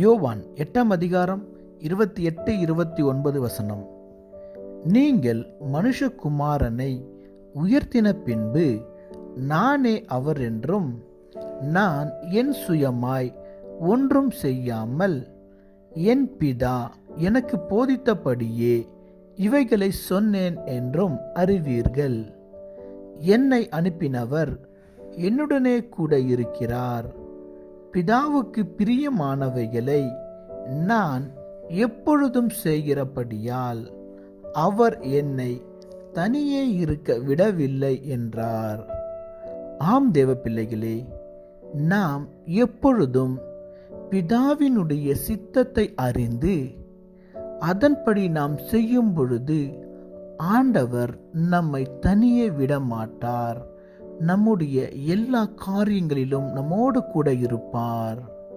யோவான் 8:28-29 நீங்கள் மனுஷகுமாரனை உயர்த்தின பின்பு நானே அவர் என்றும், நான் என் சுயமாய் ஒன்றும் செய்யாமல் என் பிதா எனக்கு போதித்தபடியே இவைகளை சொன்னேன் என்றும் அறிவீர்கள். என்னை அனுப்பினவர் என்னுடனே கூட இருக்கிறார். பிதாவுக்கு பிரியமானவைகளை நான் எப்பொழுதும் செய்கிறபடியால் அவர் என்னை தனியே இருக்க விடவில்லை என்றார். ஆம் தேவ பிள்ளைகளே, நாம் எப்பொழுதும் பிதாவினுடைய சித்தத்தை அறிந்து அதன்படி நாம் செய்யும் பொழுது ஆண்டவர் நம்மை தனியே விடமாட்டார். நம்முடைய எல்லா காரியங்களிலும் நம்மோடு கூட இருப்பார்.